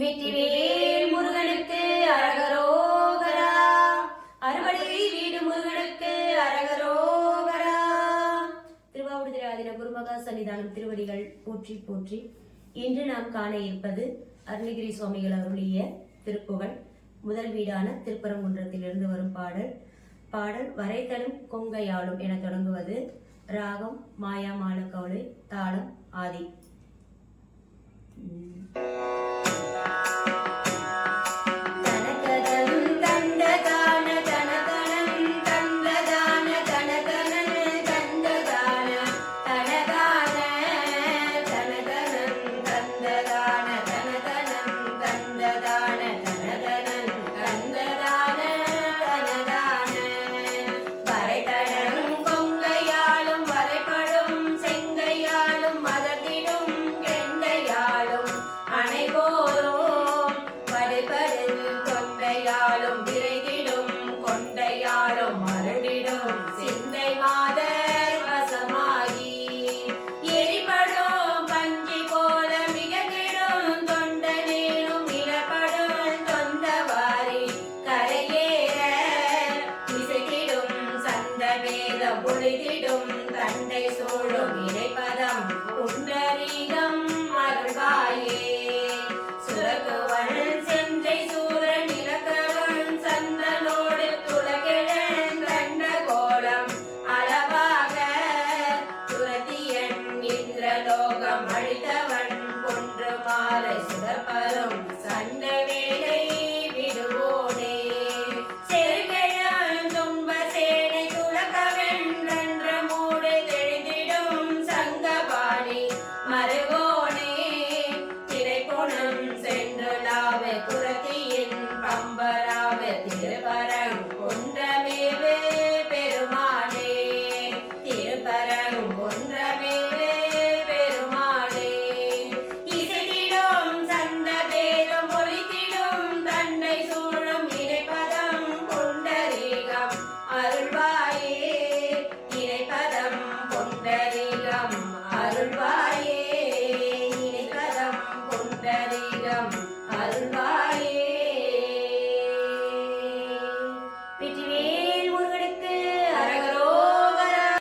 வெற்றிவேல் முருகனுக்கு அரகரோகரா. அறுபடை வீடு முருகனுக்கு அரகரோகரா. திருவாவடுதுறை ஆதீன குருமகா சன்னிதானம் திருவடிகள் போற்றி போற்றி. இன்று நாம் காண இருப்பது அருணகிரி சுவாமிகள் அருளிய திருப்புகழ். முதல் வீடான திருப்பரங்குன்றத்திலிருந்து வரும் பாடல் வரைதலும் கொங்கையாளும் என தொடங்குவது. ராகம் மாயாமான கவுளை, தாளம் ஆதி. பொழிதிடும் தண்டை சூழும் இறைப்பதம் குண்டரீகம் அருள்வாயே. சுரகுவன் சென்றை சூரன் இலக்கவன் சந்தனோடு துலகிழன் கண்ட கோலம் அளவாக துரத்தியன் இந்திரலோகம் அழித்தவன் கொன்று மாலை சுடப்பரும் சண்டை வேலை விடுவோனே. மருகோனே திரைப்பொணும்